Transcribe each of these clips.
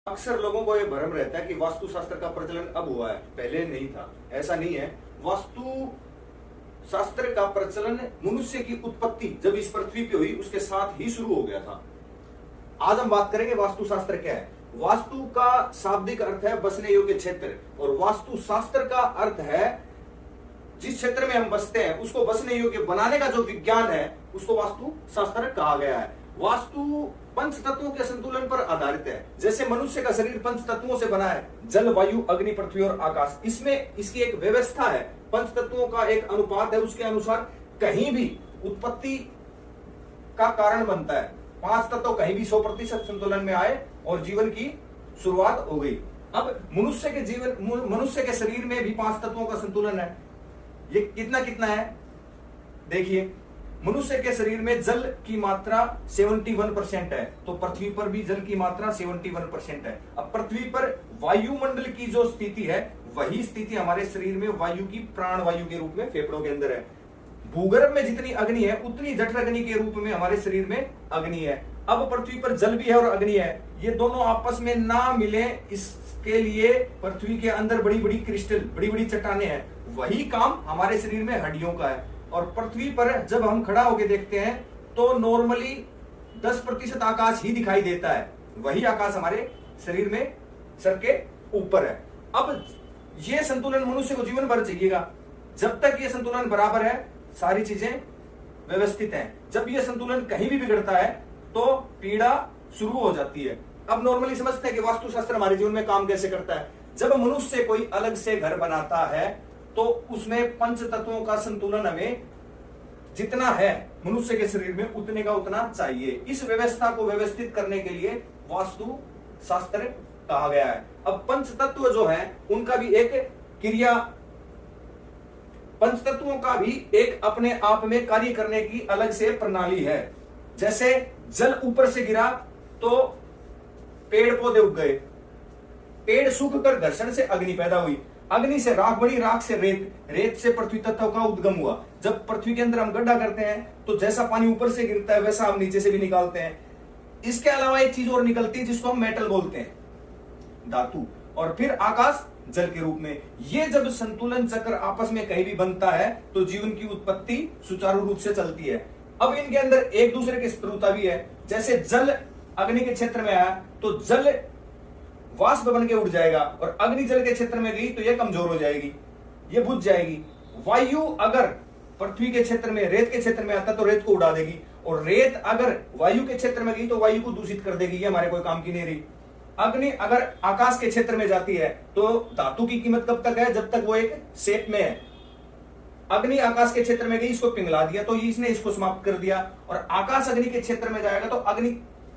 अक्सर लोगों को यह भ्रम रहता है कि वास्तुशास्त्र का प्रचलन अब हुआ है, पहले नहीं था। ऐसा नहीं है। वास्तु शास्त्र का प्रचलन मनुष्य की उत्पत्ति जब इस पृथ्वी पे हुई उसके साथ ही शुरू हो गया था। आज हम बात करेंगे वास्तुशास्त्र क्या है। वास्तु का शाब्दिक अर्थ है बसने योग्य क्षेत्र, और वास्तु शास्त्र का अर्थ है जिस क्षेत्र में हम बसते हैं उसको बसने योग्य बनाने का जो विज्ञान है उसको वास्तु शास्त्र कहा गया है। वास्तु पंच तत्वों के संतुलन पर आधारित है। जैसे मनुष्य का शरीर पंच तत्वों से बना है, जल, वायु, अग्नि, पृथ्वी और आकाश। इसमें इसकी एक व्यवस्था है, पंच तत्वों का एक अनुपात है, उसके अनुसार कहीं भी उत्पत्ति का कारण बनता है। पांच तत्व कहीं भी 100% संतुलन में आए और जीवन की शुरुआत हो गई। अब मनुष्य के शरीर में भी पांच तत्वों का संतुलन है। ये कितना कितना है देखिए, मनुष्य के शरीर में जल की मात्रा 71% है, तो पृथ्वी पर भी जल की मात्रा 71% है। अब पृथ्वी पर वायुमंडल की जो स्थिति है वही स्थिति हमारे शरीर में वायु की प्राण वायु के रूप में फेफड़ों के अंदर है। भूगर्भ में जितनी अग्नि है उतनी जठर अग्नि के रूप में हमारे शरीर में अग्नि है। अब पृथ्वी पर जल भी है और अग्नि है, ये दोनों आपस में ना मिले इसके लिए पृथ्वी के अंदर बड़ी बड़ी क्रिस्टल, बड़ी बड़ी चट्टाने हैं। वही काम हमारे शरीर में हड्डियों का है। और पृथ्वी पर जब हम खड़ा होकर देखते हैं तो नॉर्मली 10% आकाश ही दिखाई देता है, वही आकाश हमारे शरीर में सर के ऊपर है। अब ये संतुलन मनुष्य को जीवन भर चाहिएगा। जब तक ये संतुलन बराबर है सारी चीजें व्यवस्थित हैं। जब ये संतुलन कहीं भी बिगड़ता है तो पीड़ा शुरू हो जाती है। अब नॉर्मली समझते हैं कि वास्तुशास्त्र हमारे जीवन में काम कैसे करता है। जब मनुष्य कोई अलग से घर बनाता है तो उसमें पंच तत्वों का संतुलन हमें जितना है मनुष्य के शरीर में उतने का उतना चाहिए। इस व्यवस्था को व्यवस्थित करने के लिए वास्तु शास्त्र कहा गया है। अब पंच तत्व जो है उनका भी एक क्रिया, पंच तत्वों का भी एक अपने आप में कार्य करने की अलग से प्रणाली है। जैसे जल ऊपर से गिरा तो पेड़ पौधे उग गए, पेड़ सूख कर घर्षण से अग्नि पैदा हुई, अग्नि से राख बनी, राख से रेत, रेत से पृथ्वी तत्व का उद्गम हुआ। जब पृथ्वी के अंदर हम गड्ढा करते हैं तो जैसा पानी ऊपर से गिरता है वैसा हम नीचे से भी निकालते हैं। इसके अलावा एक चीज और निकलती है जिसको हम मेटल बोलते हैं, धातु, और फिर आकाश जल के रूप में। ये जब संतुलन चक्र आपस में कहीं भी बनता है तो जीवन की उत्पत्ति सुचारू रूप से चलती है। अब इनके अंदर एक दूसरे की शत्रुता भी है। जैसे जल अग्नि के क्षेत्र में आया तो जल वाष्प बन के उड़ जाएगा, और अग्नि जल के क्षेत्र में गई तो यह कमजोर हो जाएगी, ये बुझ जाएगी। वायु अगर पृथ्वी के क्षेत्र में, रेत के क्षेत्र में आता तो रेत को उड़ा देगी, और रेत अगर वायु के क्षेत्र में गई तो वायु को दूषित कर देगी, ये हमारे कोई काम की नहीं रही। अग्नि अगर आकाश के क्षेत्र में जाती है तो धातु की कीमत कब तक है, जब तक वो एक शेप में है। अग्नि आकाश के क्षेत्र में गई, इसको पिघला दिया तो इसने इसको समाप्त कर दिया, और आकाश अग्नि के क्षेत्र में जाएगा तो अग्नि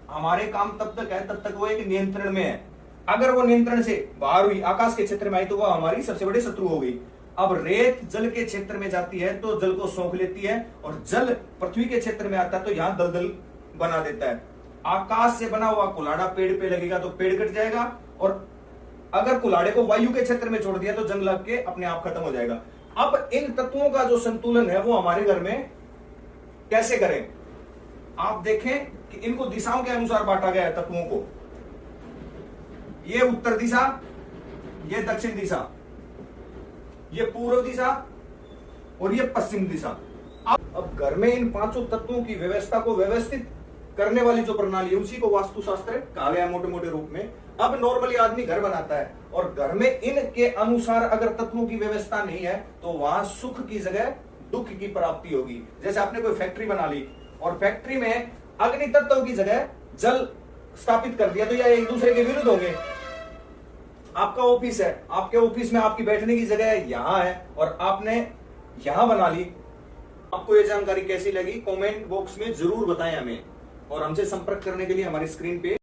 हमारे काम तब तक है तब तक वो एक नियंत्रण में है। अगर वो नियंत्रण से बाहर हुई, आकाश के क्षेत्र में आई, तो वो हमारी सबसे बड़ी शत्रु हो गई। अब रेत जल के क्षेत्र में जाती है तो जल को सोख लेती है, और जल पृथ्वी के क्षेत्र में आता है तो यहां दलदल बना देता है। आकाश से बना हुआ कुल्हाड़ा पेड़ पे लगेगा तो पेड़ कट जाएगा, और अगर कुल्हाड़े को वायु के क्षेत्र में छोड़ दिया तो जंग लग के अपने आप खत्म हो जाएगा। अब इन तत्वों का जो संतुलन है वो हमारे घर में कैसे करें, आप देखें कि इनको दिशाओं के अनुसार बांटा गया है तत्वों को। ये उत्तर दिशा, ये दक्षिण दिशा, ये पूर्व दिशा, और ये पश्चिम दिशा। अब घर में इन पांचों तत्वों की व्यवस्था को व्यवस्थित करने वाली जो प्रणाली है उसी को वास्तुशास्त्र कहा गया मोटे मोटे रूप में। अब नॉर्मली आदमी घर बनाता है और घर में इनके अनुसार अगर तत्वों की व्यवस्था नहीं है तो वहां सुख की जगह दुख की प्राप्ति होगी। जैसे आपने कोई फैक्ट्री बना ली और फैक्ट्री में अग्नि तत्व की जगह जल स्थापित कर दिया तो यह एक दूसरे के विरुद्ध होंगे। आपका ऑफिस है, आपके ऑफिस में आपकी बैठने की जगह यहां है और आपने यहां बना ली। आपको यह जानकारी कैसी लगी कमेंट बॉक्स में जरूर बताएं हमें, और हमसे संपर्क करने के लिए हमारी स्क्रीन पे